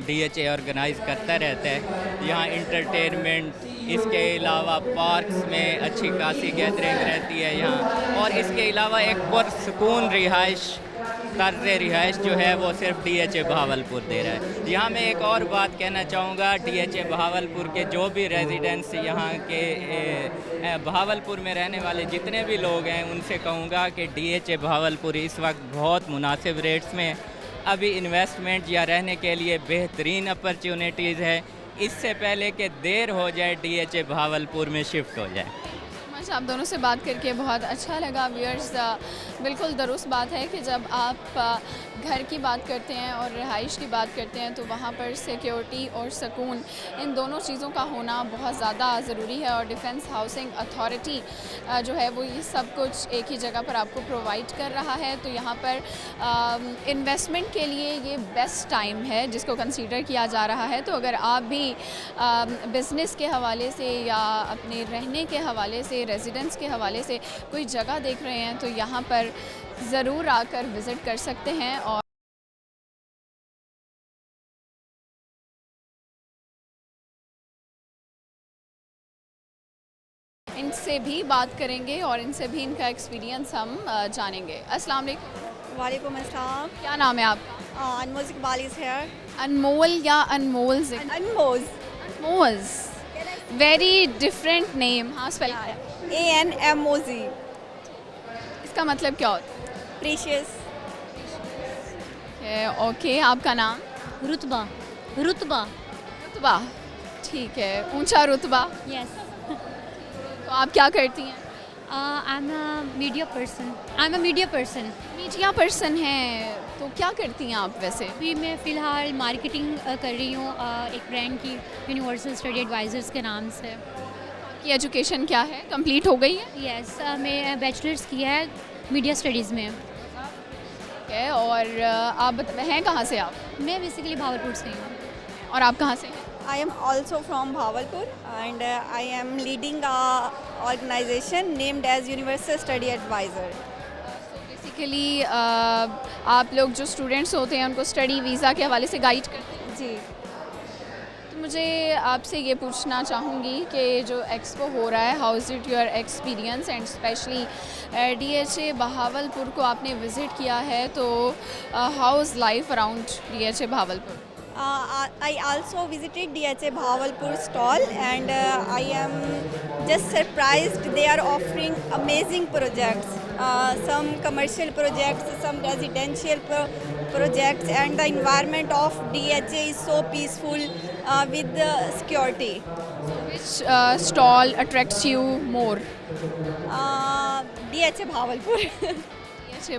DHA ऑर्गेनाइज़ करता रहता है, यहाँ इंटरटेनमेंट, इसके अलावा पार्क्स में अच्छी खासी गैदरिंग रहती है यहाँ, और इसके अलावा एक पुरसुकून रिहाइश तर्ज रिहाइश जो है वो सिर्फ DHA बहावलपुर दे रहा है। यहाँ मैं एक और बात कहना चाहूँगा, DHA बहावलपुर के जो भी रेजिडेंट्स यहाँ के बहावलपुर में रहने वाले जितने भी लोग हैं उनसे कहूँगा कि DHA बहावलपुर इस वक्त बहुत मुनासिब रेट्स में अभी इन्वेस्टमेंट या रहने के लिए बेहतरीन अपॉर्चुनिटीज़ है। इससे पहले कि देर हो जाए DHA बहावलपुर में शिफ्ट हो जाए। आप दोनों से बात करके बहुत अच्छा लगा। व्यूअर्स, बिल्कुल दुरुस्त बात है कि जब आप घर की बात करते हैं और रिहाइश की बात करते हैं तो वहाँ पर सिक्योरिटी और सुकून, इन दोनों चीज़ों का होना बहुत ज़्यादा ज़रूरी है। और डिफेंस हाउसिंग अथॉरिटी जो है वो ये सब कुछ एक ही जगह पर आपको प्रोवाइड कर रहा है। तो यहाँ पर इन्वेस्टमेंट के लिए ये बेस्ट टाइम है जिसको कंसीडर किया जा रहा है। तो अगर आप भी बिज़नेस के हवाले से या अपने रहने के हवाले से, रेजिडेंस के हवाले से कोई जगह देख रहे हैं तो यहाँ पर ज़रूर आकर विज़िट कर सकते हैं। और इनसे भी बात करेंगे और इनसे भी इनका एक्सपीरियंस हम जानेंगे। अस्सलाम वालेकुम। वालेकुम अस्सलाम। क्या नाम है आपका? अनमोल इकबाल इज़ हियर। अनमोल या अनमोल? अनमोज। अनमोज, वेरी डिफरेंट नेम। हाँ, स्पेल ANMOZ। इसका मतलब क्या होता है? प्रीशियस। ओके, आपका नाम? रुतबा। रुतबा। रुतबा, ठीक है, ऊंचा रुतबा। यस। तो आप क्या करती हैं? I am a media person. I am a media person. Media person हैं, तो क्या करती हैं आप वैसे? अभी मैं फ़िलहाल मार्केटिंग कर रही हूँ एक ब्रांड की, यूनिवर्सल स्टडी एडवाइज़र्स के नाम से। की एजुकेशन क्या है, कंप्लीट हो गई है? यस, मैं बैचलर्स किया है मीडिया स्टडीज़ में। है, और आप हैं कहाँ से आप? मैं बेसिकली भावलपुर से हूँ। और आप कहाँ से हैं? I am also from Bhavalpur and I am leading a organization named as Universal Study Advisor. Basically आप लोग जो स्टूडेंट्स होते हैं उनको स्टडी वीज़ा के हवाले से गाइड करते हैं? जी। तो मुझे आपसे ये पूछना चाहूँगी कि जो एक्सपो हो रहा है, how is it your experience and specially DHA Bahawalpur को आपने विज़िट किया है, तो how is life around DHA Bahawalpur? I also visited DHA Bhavalpur stall and I am just surprised. They are offering amazing projects, some commercial projects, some residential projects, and the environment of DHA is so peaceful with the security. Which stall attracts you more? DHA Bhavalpur.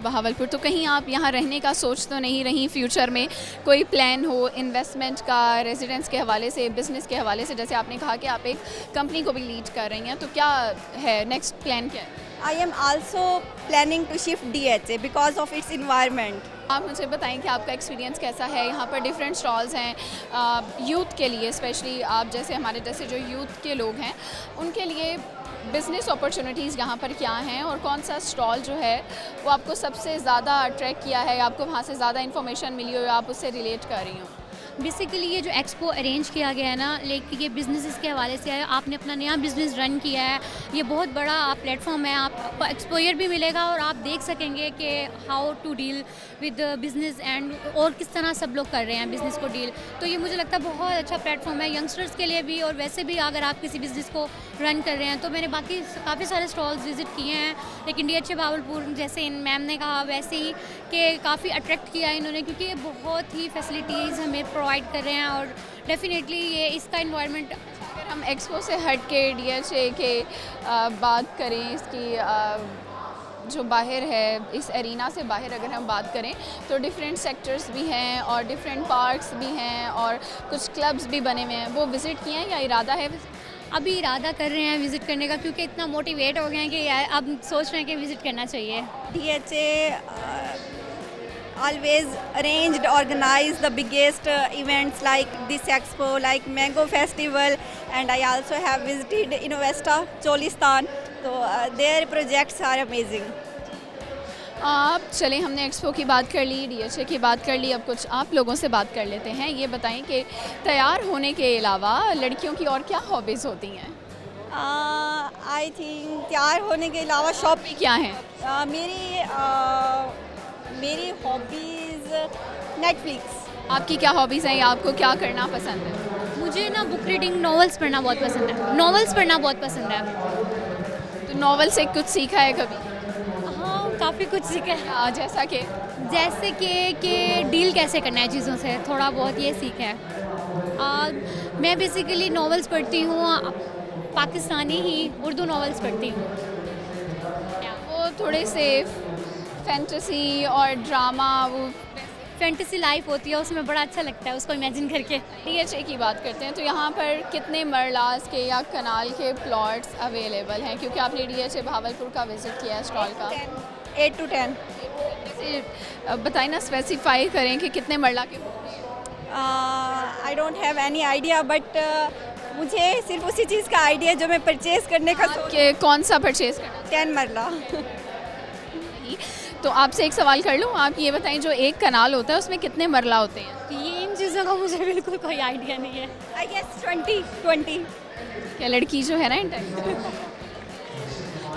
Bahawalpur. तो कहीं आप यहाँ रहने का सोच तो नहीं रही? फ्यूचर में कोई प्लान हो इन्वेस्टमेंट का, रेजिडेंस के हवाले से, बिज़नेस के हवाले से? जैसे आपने कहा कि आप एक कंपनी को भी लीड कर रही हैं, तो क्या है नेक्स्ट प्लान, क्या है? I am also planning to shift DHA because of its environment. आप मुझे बताएं कि आपका एक्सपीरियंस कैसा है? यहाँ पर डिफरेंट स्टॉल्स हैं यूथ के लिए, स्पेशली आप जैसे हमारे जैसे जो यूथ के लोग हैं उनके लिए बिज़नेस अपॉर्चुनिटीज़ यहाँ पर क्या हैं, और कौन सा स्टॉल जो है वो आपको सबसे ज़्यादा अट्रैक्ट किया है, आपको वहाँ से ज़्यादा इन्फॉर्मेशन मिली हो या आप उससे रिलेट कर रही हो? बेसिकली ये जो एक्सपो अरेंज किया गया है ना, लेकिन ये बिज़नेस के हवाले से है, आपने अपना नया बिज़नेस रन किया है, ये बहुत बड़ा प्लेटफॉर्म है, आपको एक्सपोजर भी मिलेगा और आप देख सकेंगे कि how to deal with business and और किस तरह सब लोग कर रहे हैं बिज़नेस को डील। तो ये मुझे लगता है बहुत अच्छा प्लेटफॉर्म है यंगस्टर्स के लिए भी, और वैसे भी अगर आप किसी बिज़नेस को रन कर रहे हैं। तो मैंने बाकी काफ़ी सारे स्टॉल्स विज़िट किए हैं, लेकिन DHA बहावलपुर जैसे इन मैम ने कहा वैसे ही कि काफ़ी अट्रैक्ट किया इन्होंने, क्योंकि ये बहुत ही फैसिलिटीज़ हमें प्रोवाइड कर रहे हैं और डेफिनेटली ये इसका इन्वायरमेंट। अगर हम एक्सपो से हट के DHA के बात करें, इसकी जो बाहर है, इस एरिना से बाहर अगर हम बात करें तो डिफरेंट सेक्टर्स भी हैं और डिफरेंट पार्क्स भी हैं और कुछ क्लब्स भी बने हुए हैं, वो विज़िट किए हैं या इरादा है? अभी इरादा कर रहे हैं विज़िट करने का, क्योंकि इतना मोटिवेट हो गए हैं कि अब सोच रहे हैं कि विज़िट करना चाहिए। DHA always arranged, organized the biggest events like this expo, like Mango Festival, and I also have visited Innovesta, Cholistan. So their projects are amazing. आप चलें, हमने एक्सपो की बात कर ली, DHA की बात कर ली, अब कुछ आप लोगों से बात कर लेते हैं। ये बताएं कि तैयार होने के अलावा लड़कियों की और क्या हॉबीज़ होती हैं? आई थिंक तैयार होने के अलावा शॉपिंग क्या है? मेरी मेरी हॉबीज़ नेटफ्लिक्स। आपकी क्या हॉबीज़ हैं या आपको क्या करना पसंद है? मुझे ना बुक रीडिंग, नॉवेल्स पढ़ना बहुत पसंद है। नॉवेल्स पढ़ना बहुत पसंद है। तो नॉवल से कुछ सीखा है कभी? हाँ, काफ़ी कुछ सीखा है। जैसा कि जैसे कि डील कैसे करना है चीज़ों से, थोड़ा बहुत ये सीखा है। मैं बेसिकली नॉवेल्स पढ़ती हूँ, पाकिस्तानी ही उर्दू नॉवेल्स पढ़ती हूँ। वो थोड़े से फैंटेसी और ड्रामा, वो फैंटेसी लाइफ होती है, उसमें बड़ा अच्छा लगता है उसको इमेजिन करके। DHA की बात करते हैं तो यहाँ पर कितने मरलास के या कनाल के प्लॉट्स अवेलेबल हैं, क्योंकि आपने DHA भावलपुर का विज़िट किया है स्टॉल का? 8 to 10। बताइए ना, स्पेसिफाई करें कि कितने मरला के होते हैं। I don't have any idea, but मुझे सिर्फ उसी चीज़ का आइडिया जो मैं परचेज़ करने का कि कौन सा परचेज़ करना? 10 मरला। तो आपसे एक सवाल कर लूँ, आप ये बताएं जो एक कनाल होता है उसमें कितने मरला होते हैं? ये इन चीज़ों का मुझे बिल्कुल कोई आइडिया नहीं है। I guess 20। क्या लड़की जो है ना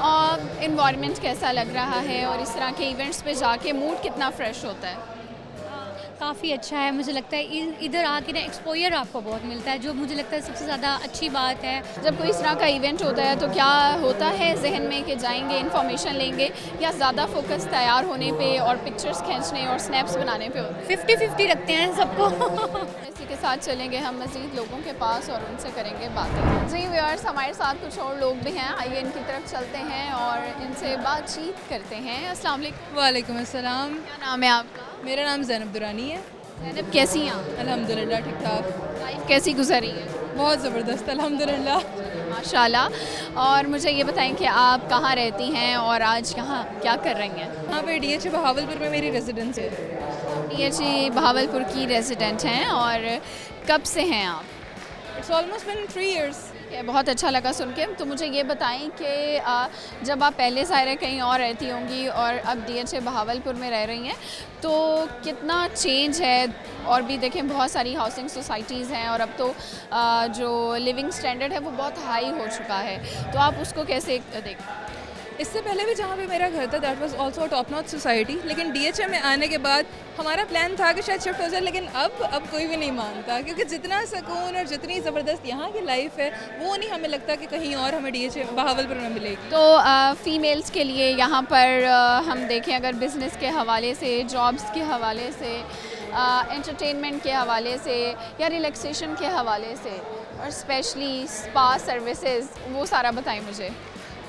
और इन्वायरमेंट कैसा लग रहा है और इस तरह के इवेंट्स पे जाके मूड कितना फ्रेश होता है? काफ़ी अच्छा है, मुझे लगता है इधर आके ना एक्सपोजर आपको बहुत मिलता है, जो मुझे लगता है सबसे ज़्यादा अच्छी बात है। जब कोई इस तरह का इवेंट होता है तो क्या होता है जहन में कि जाएंगे, इन्फॉर्मेशन लेंगे, या ज़्यादा फोकस तैयार होने पे और पिक्चर्स खींचने और स्नैप्स बनाने पे होता है? 50-50 रखते हैं सबको। इसी के साथ चलेंगे हम मज़ीद लोगों के पास और उनसे करेंगे बातें। जी व्यूअर्स, हमारे साथ कुछ और लोग भी हैं, आइए इनकी तरफ चलते हैं और इनसे बातचीत करते हैं। अस्सलाम वालेकुम। वालेकुम अस्सलाम। क्या नाम है आपका? मेरा नाम ज़ैनब दुरानी है। ज़ैनब, कैसी हैं आप? अल्हम्दुलिल्लाह ठीक ठाक। लाइफ कैसी गुजरी है? बहुत ज़बरदस्त अल्हम्दुलिल्लाह। माशाल्लाह। और मुझे ये बताएं कि आप कहाँ रहती हैं और आज यहाँ क्या कर रही हैं? यहाँ पे DHA भावलपुर में मेरी रेजिडेंस है। DHA भावलपुर की रेजिडेंट हैं, और कब से हैं आप? It's almost been 3 years। बहुत अच्छा लगा सुन के। तो मुझे ये बताएं कि जब आप पहले ज़ाहिर कहीं और रहती होंगी और अब DHA भावलपुर में रह रही हैं, तो कितना चेंज है? और भी देखें बहुत सारी हाउसिंग सोसाइटीज़ हैं और अब तो जो लिविंग स्टैंडर्ड है वो बहुत हाई हो चुका है, तो आप उसको कैसे देखते? इससे पहले भी जहाँ पे मेरा घर था that was also top notch society, लेकिन DHA में आने के बाद हमारा प्लान था कि शायद शिफ्ट हो जाए, लेकिन अब कोई भी नहीं मानता, क्योंकि जितना सुकून और जितनी ज़बरदस्त यहाँ की लाइफ है वो नहीं हमें लगता कि कहीं और हमें DHA भावलपुर में मिलेगी। तो फ़ीमेल्स के लिए यहाँ पर हम देखें अगर बिज़नेस के हवाले से, जॉब्स के हवाले से, एंटरटेनमेंट के हवाले से या रिलैक्सेशन के हवाले से, और स्पेशली स्पा सर्विसेज, वो सारा बताएं मुझे।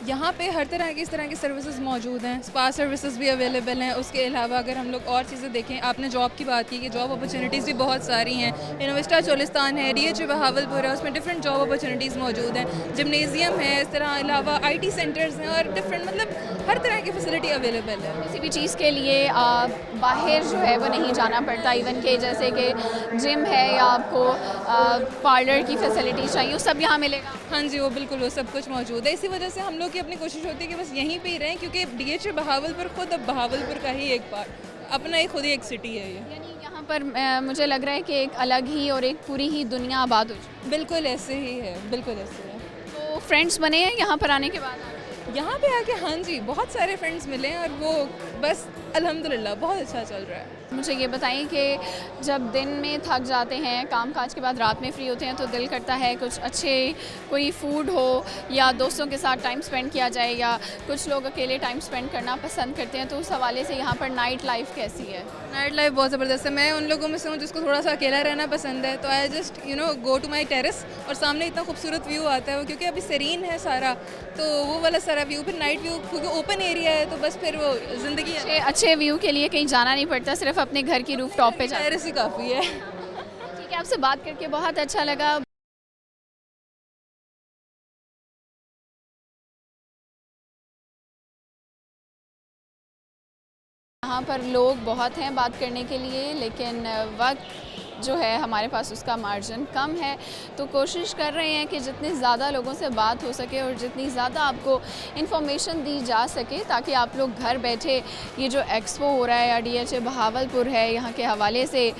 यहाँ पे हर तरह की इस तरह की सर्विसेज मौजूद हैं, स्पा सर्विसेज भी अवेलेबल हैं। उसके अलावा अगर हम लोग और चीज़ें देखें, आपने जॉब की बात की कि जॉब अपॉर्चुनिटीज़ भी बहुत सारी हैं। इनोविस्टा चोलिस्तान है, DHA भावलपुर है, उसमें डिफरेंट जॉब अपॉर्चुनिटीज़ मौजूद हैं। जिमनेजियम है, इस तरह अलावा IT सेंटर्स हैं और डिफरेंट मतलब हर तरह की फैसिलिटी अवेलेबल है। किसी भी चीज़ के लिए बाहर जो है वो नहीं जाना पड़ता, इवन के जैसे कि जिम है या आपको पार्लर की फैसिलिटी चाहिए, वो सब यहाँ मिलेगा? हाँ जी, वो बिल्कुल वो सब कुछ मौजूद है। इसी वजह से हम लोग की अपनी कोशिश होती है कि बस यहीं पे ही रहें, क्योंकि DHA भावलपुर खुद अब भावलपुर का ही एक पार्ट, अपना ही खुद ही एक सिटी है ये। यानी यहाँ पर मुझे लग रहा है कि एक अलग ही और एक पूरी ही दुनिया आबाद हो चुकी है। बिल्कुल ऐसे ही है, बिल्कुल ऐसे है। तो फ्रेंड्स बने हैं यहाँ पर आने के बाद? यहाँ पे आके हाँ जी बहुत सारे फ्रेंड्स मिले हैं और वो बस अल्हम्दुलिल्लाह बहुत अच्छा चल रहा है। मुझे ये बताएं कि जब दिन में थक जाते हैं, काम काज के बाद रात में फ्री होते हैं, तो दिल करता है कुछ अच्छे कोई फूड हो या दोस्तों के साथ टाइम स्पेंड किया जाए, या कुछ लोग अकेले टाइम स्पेंड करना पसंद करते हैं, तो उस हवाले से यहाँ पर नाइट लाइफ कैसी है? नाइट लाइफ बहुत ज़बरदस्त है। मैं उन लोगों में से हूँ जिसको थोड़ा सा अकेला रहना पसंद है, तो I just go to my terrace और सामने इतना खूबसूरत व्यू आता है, क्योंकि अभी सेरीन है सारा, तो वो वाला सारा व्यू, फिर नाइट व्यू क्योंकि ओपन एरिया है, तो बस फिर वो ज़िंदगी अच्छे व्यू के लिए कहीं जाना नहीं पड़ता, सिर्फ अपने घर की रूफ टॉप पे टेरेस ही काफ़ी है। ठीक है, आपसे बात करके बहुत अच्छा लगा। यहाँ पर लोग बहुत हैं बात करने के लिए, लेकिन वक्त जो है हमारे पास उसका मार्जिन कम है, तो कोशिश कर रहे हैं कि जितने ज़्यादा लोगों से बात हो सके और जितनी ज़्यादा आपको इन्फॉर्मेशन दी जा सके, ताकि आप लोग घर बैठे ये जो एक्सपो हो रहा है या DHA भावलपुर है यहाँ के हवाले से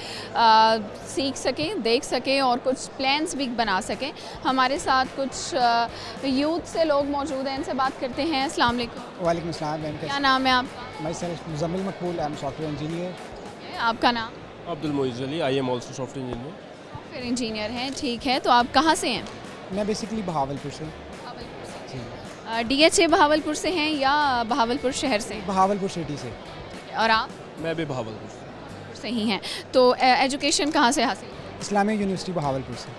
सीख सकें, देख सकें और कुछ प्लान्स भी बना सकें। हमारे साथ कुछ यूथ से लोग मौजूद हैं, इनसे बात करते हैं। अस्सलाम वालेकुम। वालेकुम अस्सलाम। क्या नाम है आपका? My self Muzammil Maqbool, I am software engineer. आपका नाम? Abdul Moiz Ali, I am also software engineer. फिर इंजीनियर हैं, ठीक है। तो आप कहाँ से हैं? मैं बेसिकली बहावलपुर से। DHA बहावलपुर से हैं या बहावलपुर शहर से? बहावलपुर सिटी से। और आप? मैं भी बहावलपुर से ही हैं। तो एजुकेशन कहाँ से हासिल? इस्लामिक यूनिवर्सिटी बहावलपुर से।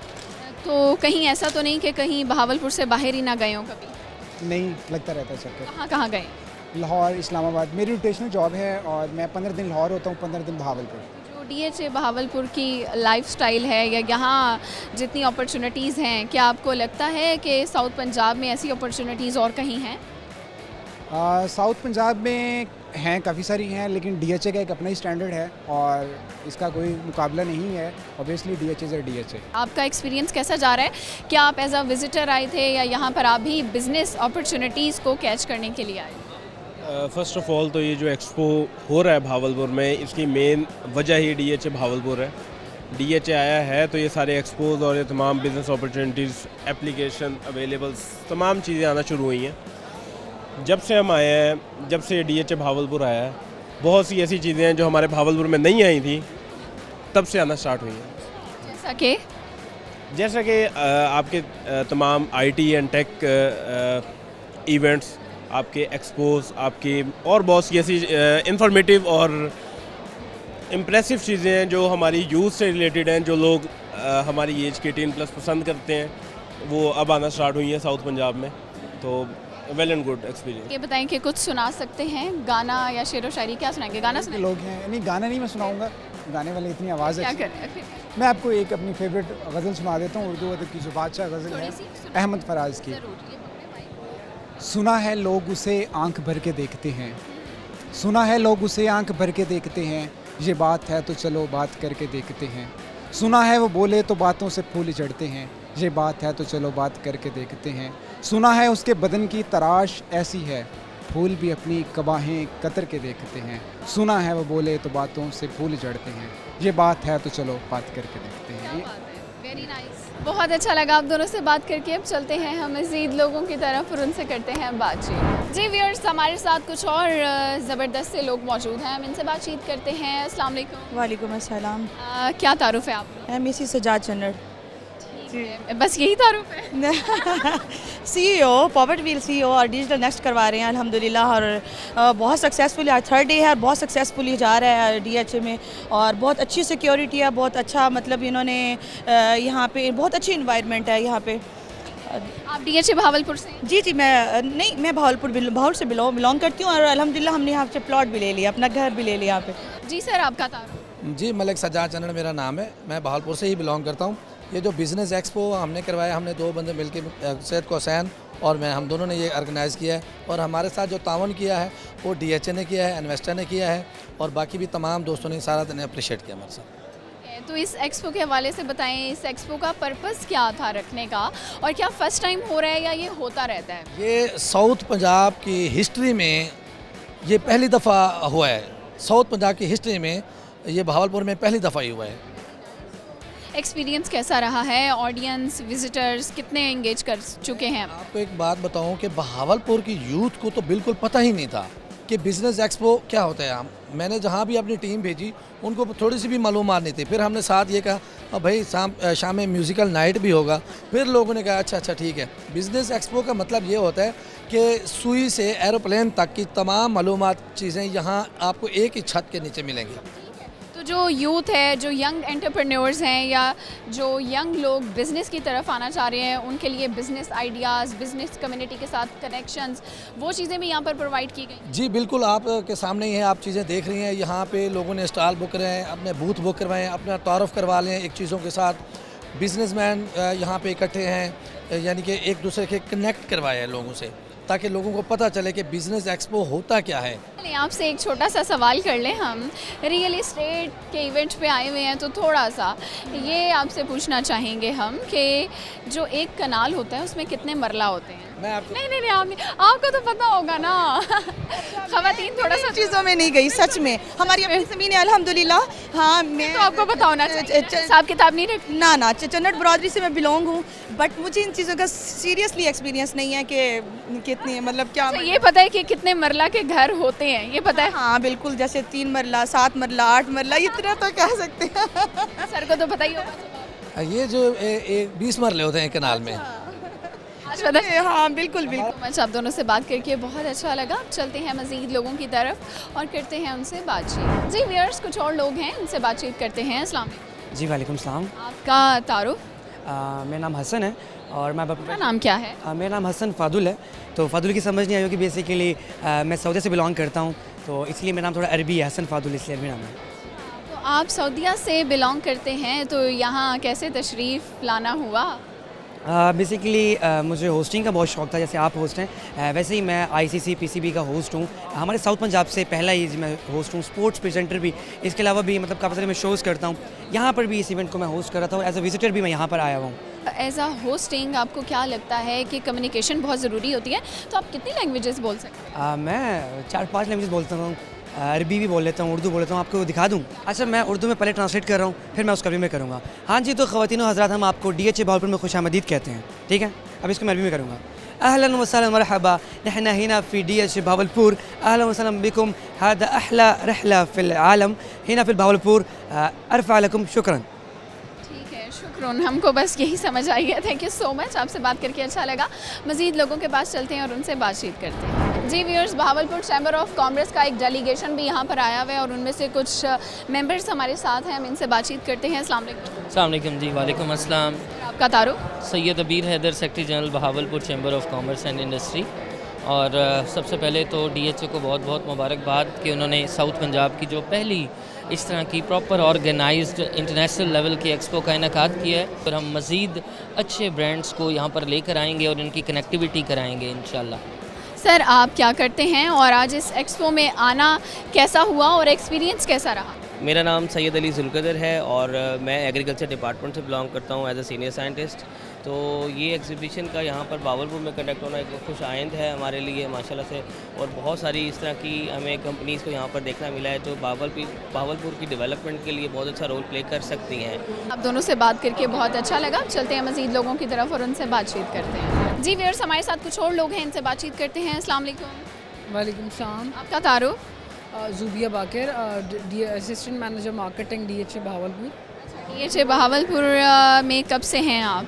तो कहीं ऐसा तो नहीं कि कहीं बहावलपुर से बाहर ही ना गए हो कभी? नहीं, लगता रहता है चक्कर। कहाँ कहाँ गए? लाहौर, इस्लामाबाद। मेरी रोटेशनल जॉब है और मैं 15 दिन लाहौर होता हूँ, 15 दिन बहावलपुर। जो DHA बहावलपुर की लाइफस्टाइल है या यहाँ जितनी अपॉर्चुनिटीज़ हैं, क्या आपको लगता है कि साउथ पंजाब में ऐसी अपॉर्चुनिटीज़ और कहीं हैं? साउथ पंजाब में हैं, काफ़ी सारी हैं, लेकिन DHA का एक अपना ही स्टैंडर्ड है और इसका कोई मुकाबला नहीं है। ऑब्वियसली DHA से DHA। आपका एक्सपीरियंस कैसा जा रहा है? क्या आप एज अ विजिटर आए थे या यहाँ पर आप भी बिजनेस अपॉर्चुनिटीज़ को कैच करने के लिए आए? फ़र्स्ट ऑफ़ ऑल तो ये जो एक्सपो हो रहा है भावलपुर में, इसकी मेन वजह ही DHA भावलपुर है। DHA आया है तो ये सारे एक्सपोज और ये तमाम बिज़नेस अपॉर्चुनिटीज़, एप्लीकेशन, अवेलेबल्स, तमाम चीज़ें आना शुरू हुई हैं। जब से हम आए हैं, जब से DHA भावलपुर आया है, बहुत सी ऐसी चीज़ें हैं जो हमारे भावलपुर में नहीं आई थी, तब से आना स्टार्ट हुई हैं। जैसा कि आपके तमाम IT एंड टेक इवेंट्स, आपके एक्सपोज, आपके और बहुत सी ऐसी इंफॉर्मेटिव और इम्प्रेसिव चीज़ें हैं जो हमारी यूथ से रिलेटेड हैं, जो लोग हमारी एज के 18+ पसंद करते हैं, वो अब आना स्टार्ट हुई है साउथ पंजाब में। तो वेल एंड गुड एक्सपीरियंस। ये बताएं कि कुछ सुना सकते हैं, गाना या शेर व शायरी? क्या सुनाएंगे? गाना सुनाएंगे? लोग हैं, नहीं गाना नहीं मैं सुनाऊंगा, गाने वाले इतनी आवाज़ क्या है। करें? मैं आपको एक अपनी फेवरेट गज़ल सुना देता हूँ, उर्दू अदब की जो बादशाह गज़ल है, अहमद फराज की। सुना है लोग उसे आंख भर के देखते हैं, सुना है लोग उसे आंख भर के देखते हैं, ये बात है तो चलो बात करके देखते हैं। सुना है वो बोले तो बातों से फूल चढ़ते हैं, ये बात है तो चलो बात करके देखते हैं। सुना है उसके बदन की तराश ऐसी है, फूल भी अपनी कबाहें कतर के देखते हैं। सुना है वो बोले तो बातों से फूल चढ़ते हैं, ये बात है तो चलो बात करके देखते हैं। वेरी नाइस, बहुत अच्छा लगा आप दोनों से बात करके। अब चलते हैं हम मज़ीद लोगों की तरफ और उनसे करते हैं बातचीत। जी व्यूअर्स, हमारे साथ कुछ और ज़बरदस्त से लोग मौजूद हैं, हम इनसे बातचीत करते हैं। अस्सलाम वालेकुम। वालेकुम अस्सलाम। क्या तारुफ है आपका? मिसी सजाद चन्नड़। बस यही तारुफ है? CEO, पॉवर्ट व्हील CEO और डिजिटल नेक्स्ट करवा रहे हैं अल्हम्दुलिल्लाह, और बहुत सक्सेसफुली आज 3rd डे है, बहुत सक्सेसफुली जा रहा है DHA में, और बहुत अच्छी सिक्योरिटी है, बहुत अच्छा, मतलब इन्होंने यहाँ पे बहुत अच्छी इन्वायरमेंट है यहाँ पे। आप DHA भावलपुर से? जी मैं भावलपुर से बिलोंग करती हूँ, और अल्हम्दुलिल्लाह हमने यहाँ से प्लॉट भी ले लिया, अपना घर भी ले लिया यहाँ पे। जी सर, आपका तारुफ? जी मलिक सजाद चन्नड़ मेरा नाम है, मैं भावलपुर से ही बिलोंग करता हूँ। ये जो बिज़नेस एक्सपो हमने करवाया, हमने 2 बंदे मिलकर, सैयद हुसैन और मैं, हम दोनों ने ये ऑर्गेनाइज़ किया है, और हमारे साथ जो तावन किया है वो DHA ने किया है, इन्वेस्टर ने किया है, और बाकी भी तमाम दोस्तों ने सारा दिन अप्रिशिएट किया हमारे साथ। तो इस एक्सपो के हवाले से बताएं, इस एक्सपो का पर्पस क्या था रखने का, और क्या फ़र्स्ट टाइम हो रहा है या ये होता रहता है? ये साउथ पंजाब की हिस्ट्री में ये पहली दफ़ा हुआ है, साउथ पंजाब की हिस्ट्री में ये भावलपुर में पहली दफ़ा ही हुआ है। एक्सपीरियंस कैसा रहा है? ऑडियंस, विजिटर्स कितने एंगेज कर चुके हैं? आपको एक बात बताऊं कि भावलपुर की यूथ को तो बिल्कुल पता ही नहीं था कि बिज़नेस एक्सपो क्या होता है। मैंने जहां भी अपनी टीम भेजी, उनको थोड़ी सी भी मालूमात नहीं थी। फिर हमने साथ ये कहा भाई शाम में म्यूज़िकल नाइट भी होगा। फिर लोगों ने कहा अच्छा ठीक है। बिज़नेस एक्सपो का मतलब ये होता है कि सुई से एरोप्लेन तक की तमाम मालूमात चीज़ें यहाँ आपको एक ही छत के नीचे मिलेंगी। तो जो यूथ है, जो यंग एंटरप्रेन्योर्स हैं, या जो यंग लोग बिज़नेस की तरफ आना चाह रहे हैं, उनके लिए बिज़नेस आइडियाज़, बिज़नेस कम्युनिटी के साथ कनेक्शंस, वो चीज़ें भी यहाँ पर प्रोवाइड की गई? जी बिल्कुल, आपके सामने ही है, आप चीज़ें देख रही हैं। यहाँ पे लोगों ने स्टॉल बुक कराए हैं, अपने बूथ बुक करवाए हैं, अपना तारुफ करवा लें एक चीज़ों के साथ। बिजनेसमैन यहाँ पे इकट्ठे हैं, यानी कि एक दूसरे के कनेक्ट करवाए हैं लोगों से, ताकि लोगों को पता चले कि बिज़नेस एक्सपो होता क्या है। आपसे एक छोटा सा सवाल कर लें, हम रियल एस्टेट के इवेंट पे आए हुए हैं, तो थोड़ा सा ये आपसे पूछना चाहेंगे हम कि जो एक कनाल होता है उसमें कितने मरला होते हैं? मैं आपको नहीं आपको तो पता होगा ना। खवातीन थोड़ा सा चीज़ों में नहीं गई सच में, हमारी अपनी ज़मीन है अल्हम्दुलिल्लाह। हाँ मैं तो आपको पता होना चाहिए, हिसाब किताब नहीं रखती। ना चन्नट ब्रॉडरी से मैं बिलोंग हूँ, बट मुझे इन चीज़ों का सीरियसली एक्सपीरियंस नहीं है कि कितनी मतलब क्या। अच्छा, ये पता है कि कितने मरला के घर होते हैं, ये पता है? हाँ बिल्कुल, जैसे 3 मरला 7 मरला 8 मरला इतना तो कह सकते हैं। सर को तो पता ही होगा। ये जो 20 मरले होते हैं कनाल में। आज पता है? हाँ बिल्कुल। अच्छा, आप दोनों से बात करके बहुत अच्छा लगा। चलते हैं मज़ीद लोगों की तरफ और करते हैं उनसे बातचीत। जी व्यूअर्स, कुछ और लोग हैं, उनसे बातचीत करते हैं। अस्सलाम वालेकुम। जी वालेकुम सलाम। आपका तारुफ? मेरा नाम हसन है और मैं आपका नाम क्या है? मेरा नाम हसन फादुल है। तो फादुल की समझ नहीं आई होगी, बेसिकली मैं सऊदी से बिलोंग करता हूँ, तो इसलिए मेरा नाम थोड़ा अरबी है, हसन फादुल इसलिए अरबी नाम है। तो आप सऊदीया से बिलोंग करते हैं, तो यहाँ कैसे तशरीफ़ लाना हुआ? बेसिकली मुझे होस्टिंग का बहुत शौक़ था, जैसे आप होस्ट हैं वैसे ही मैं ICC PCB का होस्ट हूँ। हमारे साउथ पंजाब से पहला ही मैं होस्ट हूँ, स्पोर्ट्स प्रेजेंटर भी। इसके अलावा भी मतलब काफ़ी सारे मैं शोज़ करता हूँ। यहाँ पर भी इस इवेंट को मैं होस्ट कर रहा था और एज अ विजिटर भी मैं यहाँ पर आया हुआ हूँ। एज अ होस्टिंग आपको क्या लगता है कि कम्युनिकेशन बहुत ज़रूरी होती है, तो आप कितनी लैंग्वेजेस बोल सकते हैं? मैं 4-5 लैंग्वेज बोलता हूँ, अरबी भी बोल लेता हूँ, उर्दू बोल लेता हूँ। आपको दिखा दूँ? अच्छा, मैं उर्दू में पहले ट्रांसलेट कर रहा हूँ, फिर मैं उसका अरबी में करूँगा। हाँ जी, तो ख़वातीन व हज़रात, हम आपको DHA भावलपुर में खुशामदीद कहते हैं, ठीक है? अब इसको मैं अरबी में करूँगा। अहलन व सहलन मरहबा, नहना हिना फ़ी DHA भावलपुर, अहलन व सहलन बिकुम, हादा अहला रहला फ़िल आलम, हिना फ़िल भावलपुर, अरफ़ा लकुम शुक्रन। ठीक है, शुक्रन। हमको बस यही समझ आई है। थैंक यू सो मच, आपसे बात करके अच्छा लगा। मज़ीद लोगों के पास चलते हैं और उनसे बातचीत करते हैं। जी viewers, Bahawalpur chamber of commerce का एक डेलीगेशन भी यहाँ पर आया हुआ है और उनमें से कुछ मेंबर्स हमारे साथ हैं, हम इनसे बातचीत करते हैं। अस्सलाम वालेकुम। अस्सलाम वालेकुम जी। वालेकुम अस्सलाम। आपका तारुफ? Syed Abeer Haider, secretary general Bahawalpur chamber of commerce and industry. और सबसे पहले तो DHA को बहुत बहुत मुबारकबाद कि उन्होंने साउथ पंजाब की जो पहली इस तरह की प्रॉपर ऑर्गेनाइज्ड इंटरनेशनल लेवल की एक्सपो का इनेकाद किया है। और हम मज़ीद अच्छे ब्रांड्स को यहाँ पर लेकर आएंगे और इनकी कनेक्टिविटी कराएंगे इंशाल्लाह। सर, आप क्या करते हैं और आज इस एक्सपो में आना कैसा हुआ और एक्सपीरियंस कैसा रहा? मेरा नाम सैयद अली जुल्कदर है और मैं एग्रीकल्चर डिपार्टमेंट से बिलोंग करता हूँ एज अ सीनियर साइंटिस्ट। तो ये एग्जीबिशन का यहाँ पर बहावलपुर में कंडक्ट होना एक खुश आइंद है हमारे लिए माशाल्लाह से। और बहुत सारी इस तरह की हमें कंपनीज़ को यहाँ पर देखना मिला है जो बहावलपुर की डेवलपमेंट के लिए बहुत अच्छा रोल प्ले कर सकती हैं। आप दोनों से बात करके बहुत अच्छा लगा। चलते हैं मज़ीद लोगों की तरफ और उनसे बातचीत करते हैं। जी व्यूअर्स, हमारे साथ कुछ और लोग हैं, इनसे बातचीत करते हैं। अस्सलाम वालेकुम। वालेकुम सलाम। आपका तारुफ? Zubia Baqar, assistant manager marketing DHA Bahawalpur. DHA Bahawalpur में कब से हैं आप?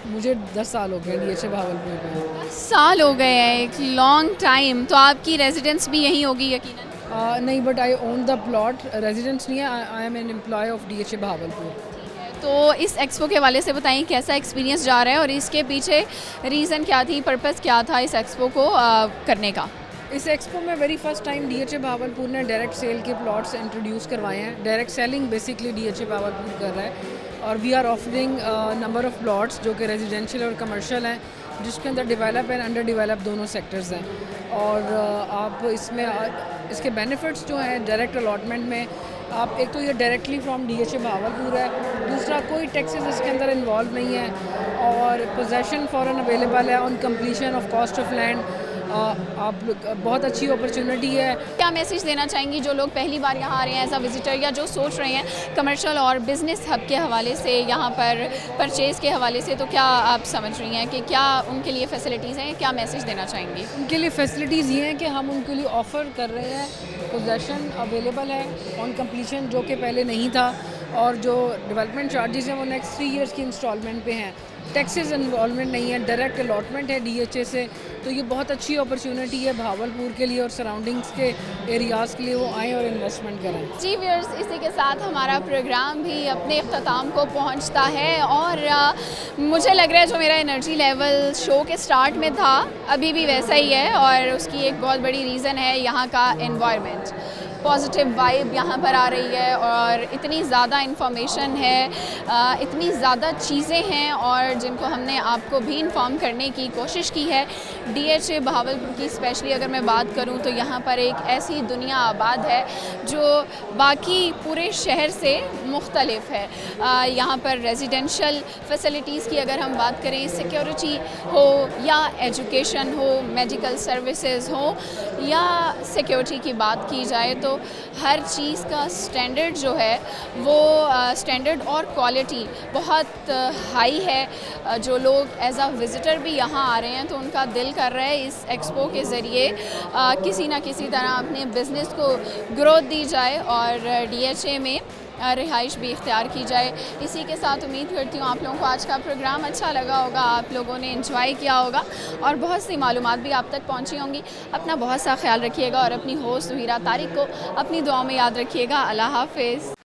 मुझे 10 साल हो गए DHA बहावलपुर में। 10 साल हो गए हैं, एक लॉन्ग टाइम। तो आपकी रेजिडेंस भी यहीं होगी यकीनन? नहीं, but I own the plot. Residence नहीं है, I am an employee of DHA Bahawalpur. तो इस एक्सपो के हवाले से बताइए कैसा एक्सपीरियंस जा रहा है और इसके पीछे रीज़न क्या थी, पर्पस क्या था इस एक्सपो को करने का? इस एक्सपो में very first time DHA Bahawalpur ने डायरेक्ट सेल के प्लॉट्स इंट्रोड्यूस करवाए हैं। Direct selling basically DHA Bahawalpur कर रहा है और we are offering number of plots जो कि रेजिडेंशियल और कमर्शियल हैं, जिसके अंदर डेवलप एंड अंडर डेवलप दोनों सेक्टर्स हैं। और आप इसमें इसके बेनिफिट्स जो हैं डायरेक्ट अलॉटमेंट में, आप एक तो ये डायरेक्टली फ्रॉम DHA बहावलपुर है, दूसरा कोई टैक्सेस इसके अंदर इन्वॉल्व नहीं है और पोजेसन फॉरन अवेलेबल है on completion of cost of land. आप बहुत अच्छी अपॉर्चुनिटी है। क्या मैसेज देना चाहेंगी जो लोग पहली बार यहाँ आ रहे हैं एज अ विजिटर या जो सोच रहे हैं कमर्शियल और बिज़नेस हब के हवाले से, यहाँ पर परचेज़ के हवाले से, तो क्या आप समझ रही हैं कि क्या उनके लिए फ़ैसिलिटीज़ हैं? क्या मैसेज देना चाहेंगी? उनके लिए फ़ैसिलिटीज़ ये हैं कि हम उनके लिए ऑफ़र कर रहे हैं, पोजेसन अवेलेबल है ऑन कंप्लीशन जो कि पहले नहीं था, और जो डेवलपमेंट चार्जेस हैं वो नेक्स्ट 3 इयर्स की इंस्टॉलमेंट पे हैं। टैक्सेस इन्वॉल्वमेंट नहीं है, डायरेक्ट अलॉटमेंट है DHA से। तो ये बहुत अच्छी अपॉर्चुनिटी है भावलपुर के लिए और सराउंडिंग्स के एरियाज़ के लिए, वो आएँ और इन्वेस्टमेंट करें। जी व्यूअर्स, इसी के साथ हमारा प्रोग्राम भी अपने अख्ताम को पहुंचता है और मुझे लग रहा है जो मेरा एनर्जी लेवल शो के स्टार्ट में था अभी भी वैसा ही है और उसकी एक बहुत बड़ी रीज़न है यहाँ का एनवायरनमेंट। पॉजिटिव वाइब यहाँ पर आ रही है और इतनी ज़्यादा इन्फॉर्मेशन है, इतनी ज़्यादा चीज़ें हैं और जिनको हमने आपको भी इन्फॉर्म करने की कोशिश की है। DHA बहावलपुर की स्पेशली अगर मैं बात करूँ तो यहाँ पर एक ऐसी दुनिया आबाद है जो बाकी पूरे शहर से मुख्तलिफ है। यहाँ पर रेजिडेंशल फैसिलिटीज़ की अगर हम बात करें, सिक्योरिटी हो या एजुकेशन हो, मेडिकल सर्विसेज हो या सिक्योरिटी की बात की जाए, तो हर चीज़ का स्टैंडर्ड जो है वो स्टैंडर्ड और क्वालिटी बहुत हाई है। जो लोग एज अ विज़िटर भी यहाँ आ रहे हैं तो उनका दिल कर रहा है इस एक्सपो के ज़रिए किसी ना किसी तरह अपने बिज़नेस को ग्रोथ दी जाए और DHA में रिहाइश भी इख्तियार की जाए। इसी के साथ उम्मीद करती हूँ आप लोगों को आज का प्रोग्राम अच्छा लगा होगा, आप लोगों ने एंजॉय किया होगा और बहुत सी मालूमात भी आप तक पहुँची होंगी। अपना बहुत सा ख्याल रखिएगा और अपनी होस्ट सुहीरा तारिक को अपनी दुआओं में याद रखिएगा। अल्लाह हाफ़िज़।